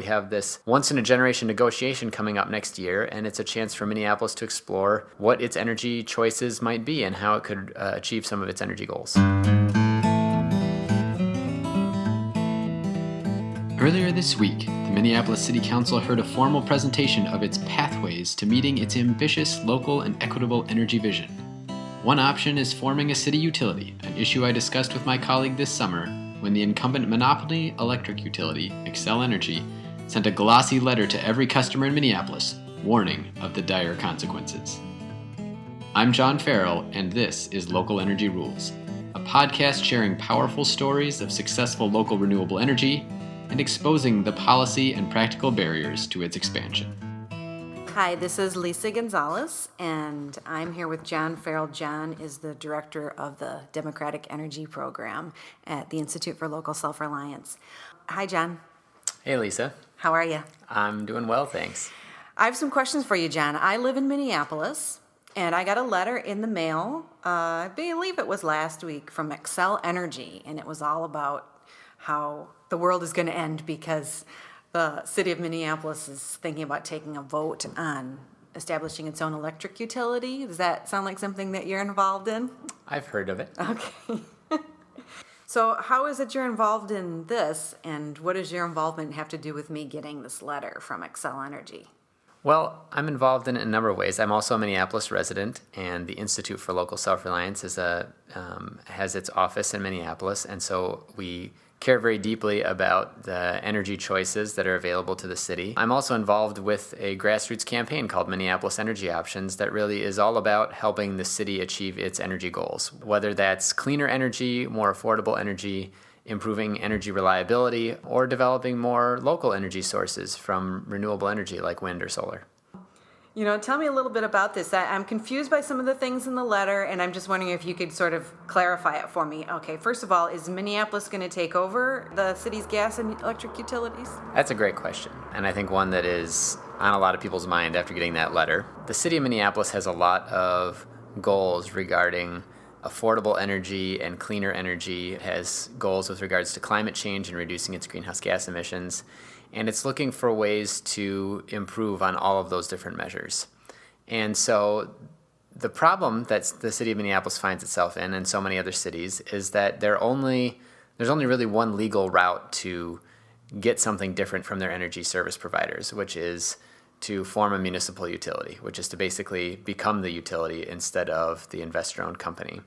have this once-in-a-generation negotiation coming up next year, and it's a chance for Minneapolis to explore what its energy choices might be and how it could achieve some of its energy goals. Earlier this week, the Minneapolis City Council heard a formal presentation of its pathways to meeting its ambitious local and equitable energy vision. One option is forming a city utility, an issue I discussed with my colleague this summer when the incumbent monopoly electric utility, Xcel Energy, sent a glossy letter to every customer in Minneapolis, warning of the dire consequences. I'm John Farrell, and this is Local Energy Rules, a podcast sharing powerful stories of successful local renewable energy and exposing the policy and practical barriers to its expansion. Hi, this is Lisa Gonzalez, and I'm here with John Farrell. John is the director of the Democratic Energy Program at the Institute for Local Self-Reliance. Hi, John. Hey, Lisa. How are you? I'm doing well, thanks. I have some questions for you, John. I live in Minneapolis, and I got a letter in the mail, I believe it was last week, from Xcel Energy, and it was all about how the world is going to end because the city of Minneapolis is thinking about taking a vote on establishing its own electric utility. Does that sound like something that you're involved in? I've heard of it. Okay. So how is it you're involved in this, and what does your involvement have to do with me getting this letter from Xcel Energy? Well, I'm involved in it in a number of ways. I'm also a Minneapolis resident, and the Institute for Local Self-Reliance has its office in Minneapolis, and so we care very deeply about the energy choices that are available to the city. I'm also involved with a grassroots campaign called Minneapolis Energy Options that really is all about helping the city achieve its energy goals, whether that's cleaner energy, more affordable energy, improving energy reliability, or developing more local energy sources from renewable energy like wind or solar. You know, tell me a little bit about this. I'm confused by some of the things in the letter, and I'm just wondering if you could sort of clarify it for me. Okay, first of all, is Minneapolis going to take over the city's gas and electric utilities? That's a great question, and I think one that is on a lot of people's mind after getting that letter. The city of Minneapolis has a lot of goals regarding affordable energy and cleaner energy. It has goals with regards to climate change and reducing its greenhouse gas emissions. And it's looking for ways to improve on all of those different measures. And so the problem that the city of Minneapolis finds itself in, and so many other cities, is that there's only really one legal route to get something different from their energy service providers, which is to form a municipal utility, which is to basically become the utility instead of the investor-owned company.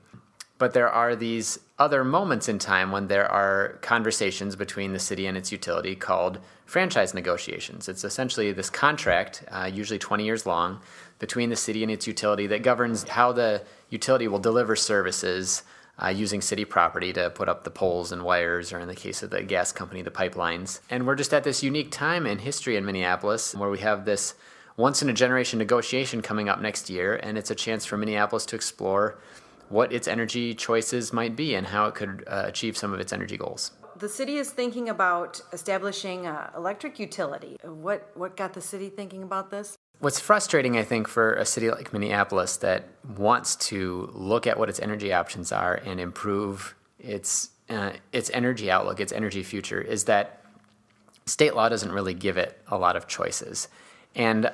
But there are these other moments in time when there are conversations between the city and its utility called franchise negotiations. It's essentially this contract, usually 20 years long, between the city and its utility that governs how the utility will deliver services using city property to put up the poles and wires, or in the case of the gas company, the pipelines. And we're just at this unique time in history in Minneapolis where we have this once-in-a-generation negotiation coming up next year, and it's a chance for Minneapolis to explore what its energy choices might be and how it could achieve some of its energy goals. The city is thinking about establishing an electric utility. What got the city thinking about this? What's frustrating, I think, for a city like Minneapolis that wants to look at what its energy options are and improve its energy outlook, its energy future, is that state law doesn't really give it a lot of choices. And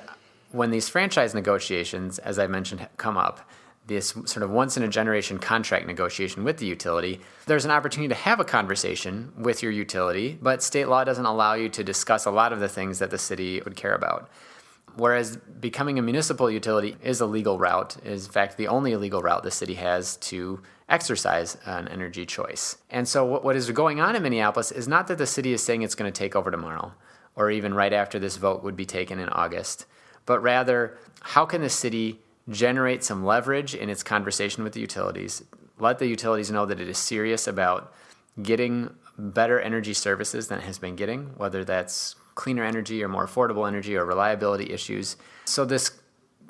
when these franchise negotiations, as I mentioned, come up, this sort of once-in-a-generation contract negotiation with the utility, there's an opportunity to have a conversation with your utility, but state law doesn't allow you to discuss a lot of the things that the city would care about. Whereas becoming a municipal utility is a legal route, is in fact the only legal route the city has to exercise an energy choice. And so what is going on in Minneapolis is not that the city is saying it's going to take over tomorrow, or even right after this vote would be taken in August, but rather, how can the city generate some leverage in its conversation with the utilities, let the utilities know that it is serious about getting better energy services than it has been getting, whether that's cleaner energy or more affordable energy or reliability issues. So this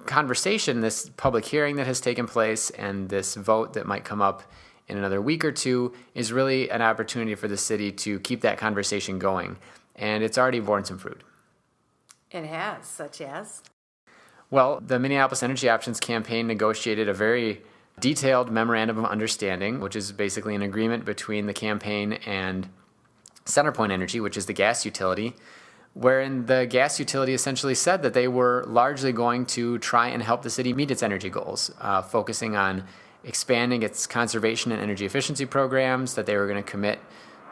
conversation, this public hearing that has taken place, and this vote that might come up in another week or two is really an opportunity for the city to keep that conversation going. And it's already borne some fruit. It has, such as? Well, the Minneapolis Energy Options campaign negotiated a very detailed memorandum of understanding, which is basically an agreement between the campaign and CenterPoint Energy, which is the gas utility, wherein the gas utility essentially said that they were largely going to try and help the city meet its energy goals, focusing on expanding its conservation and energy efficiency programs, that they were going to commit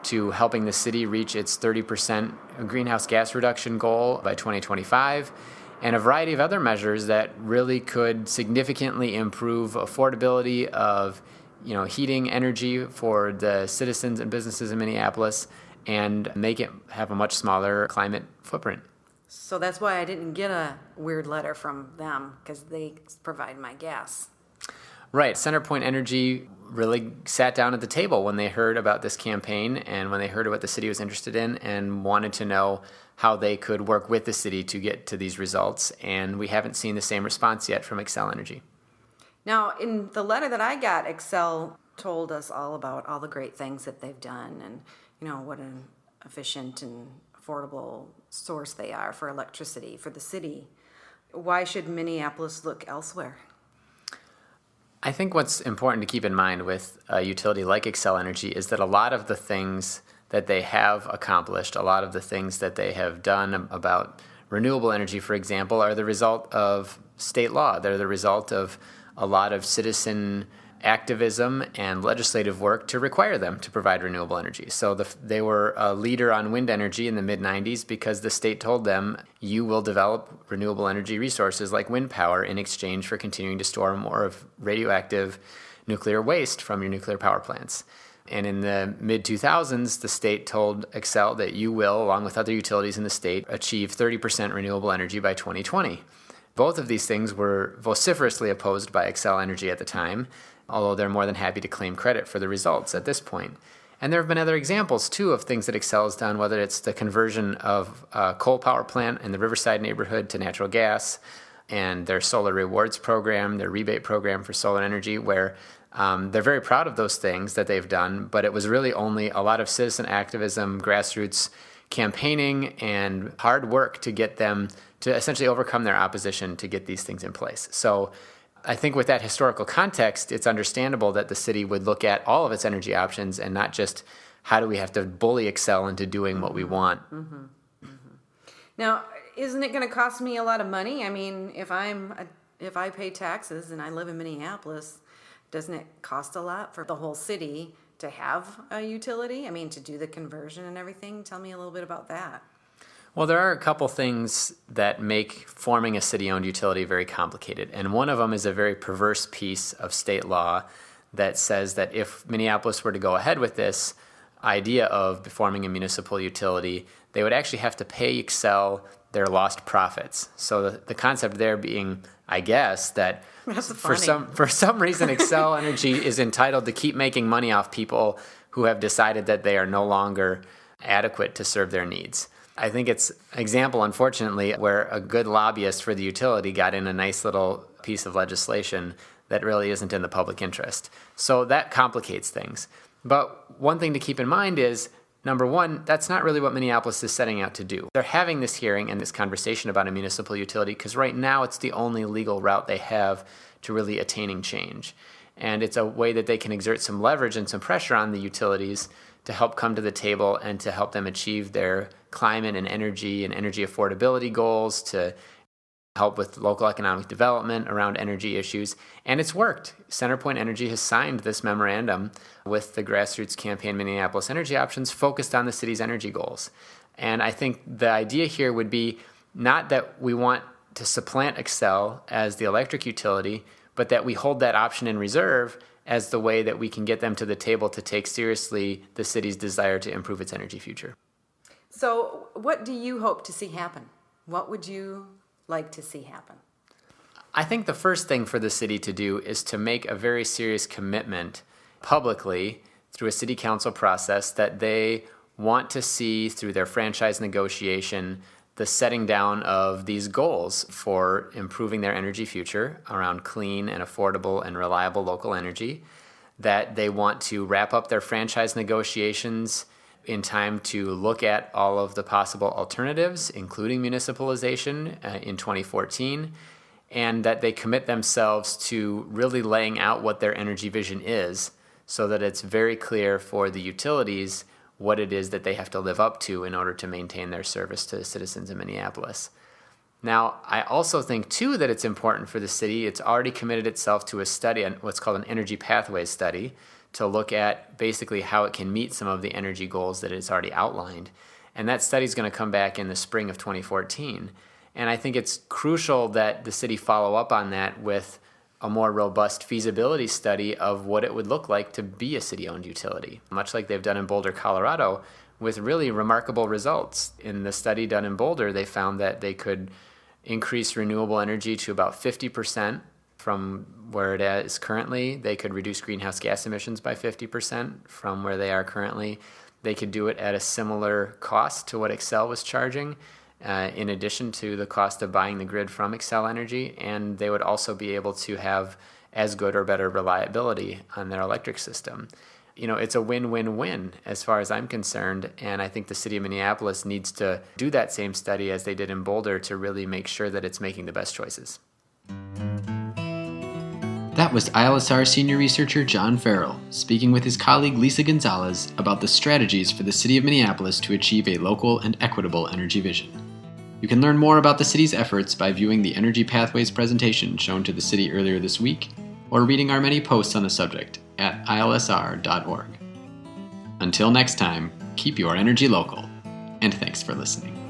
to helping the city reach its 30% greenhouse gas reduction goal by 2025, and a variety of other measures that really could significantly improve affordability of heating energy for the citizens and businesses in Minneapolis and make it have a much smaller climate footprint. So that's why I didn't get a weird letter from them, because they provide my gas. Right. CenterPoint Energy really sat down at the table when they heard about this campaign and when they heard what the city was interested in and wanted to know how they could work with the city to get to these results. And we haven't seen the same response yet from Xcel Energy. Now, in the letter that I got, Xcel told us all about all the great things that they've done and, what an efficient and affordable source they are for electricity for the city. Why should Minneapolis look elsewhere? I think what's important to keep in mind with a utility like Xcel Energy is that a lot of the things that they have accomplished, a lot of the things that they have done about renewable energy, for example, are the result of state law. They're the result of a lot of citizen activism and legislative work to require them to provide renewable energy. So they were a leader on wind energy in the mid-90s because the state told them, you will develop renewable energy resources like wind power in exchange for continuing to store more of radioactive nuclear waste from your nuclear power plants. And in the mid-2000s, the state told Xcel that you will, along with other utilities in the state, achieve 30% renewable energy by 2020. Both of these things were vociferously opposed by Xcel Energy at the time, although they're more than happy to claim credit for the results at this point. And there have been other examples, too, of things that Xcel has done, whether it's the conversion of a coal power plant in the Riverside neighborhood to natural gas, and their solar rewards program, their rebate program for solar energy, where they're very proud of those things that they've done, but it was really only a lot of citizen activism, grassroots campaigning, and hard work to get them to essentially overcome their opposition to get these things in place. So I think with that historical context, it's understandable that the city would look at all of its energy options and not just how do we have to bully Xcel into doing what we want. Mm-hmm. Mm-hmm. Now, isn't it going to cost me a lot of money? I mean, if I pay taxes and I live in Minneapolis, doesn't it cost a lot for the whole city to have a utility? I mean, to do the conversion and everything? Tell me a little bit about that. Well, there are a couple things that make forming a city-owned utility very complicated, and one of them is a very perverse piece of state law that says that if Minneapolis were to go ahead with this idea of forming a municipal utility, they would actually have to pay Xcel their lost profits. So the concept there being, I guess, that for some reason Xcel Energy is entitled to keep making money off people who have decided that they are no longer adequate to serve their needs. I think it's an example, unfortunately, where a good lobbyist for the utility got in a nice little piece of legislation that really isn't in the public interest. So that complicates things. But one thing to keep in mind is, number one, that's not really what Minneapolis is setting out to do. They're having this hearing and this conversation about a municipal utility because right now it's the only legal route they have to really attaining change. And it's a way that they can exert some leverage and some pressure on the utilities to help come to the table and to help them achieve their climate and energy affordability goals, to help with local economic development around energy issues. And it's worked. CenterPoint Energy has signed this memorandum with the grassroots campaign Minneapolis Energy Options focused on the city's energy goals. And I think the idea here would be not that we want to supplant Xcel as the electric utility, but that we hold that option in reserve as the way that we can get them to the table to take seriously the city's desire to improve its energy future. So what do you hope to see happen? What would you like to see happen? I think the first thing for the city to do is to make a very serious commitment publicly through a city council process that they want to see through their franchise negotiation the setting down of these goals for improving their energy future around clean and affordable and reliable local energy, that they want to wrap up their franchise negotiations in time to look at all of the possible alternatives, including municipalization in 2014, and that they commit themselves to really laying out what their energy vision is so that it's very clear for the utilities what it is that they have to live up to in order to maintain their service to citizens in Minneapolis. Now, I also think, too, that it's important for the city. It's already committed itself to a study, what's called an energy pathways study, to look at basically how it can meet some of the energy goals that it's already outlined. And that study is going to come back in the spring of 2014. And I think it's crucial that the city follow up on that with a more robust feasibility study of what it would look like to be a city-owned utility, much like they've done in Boulder, Colorado, with really remarkable results. In the study done in Boulder, they found that they could increase renewable energy to about 50% from where it is currently. They could reduce greenhouse gas emissions by 50% from where they are currently. They could do it at a similar cost to what Xcel was charging, in addition to the cost of buying the grid from Xcel Energy, and they would also be able to have as good or better reliability on their electric system. It's a win-win-win as far as I'm concerned, and I think the city of Minneapolis needs to do that same study as they did in Boulder to really make sure that it's making the best choices. That was ILSR senior researcher John Farrell speaking with his colleague Lisa Gonzalez about the strategies for the city of Minneapolis to achieve a local and equitable energy vision. You can learn more about the city's efforts by viewing the Energy Pathways presentation shown to the city earlier this week, or reading our many posts on the subject at ilsr.org. Until next time, keep your energy local, and thanks for listening.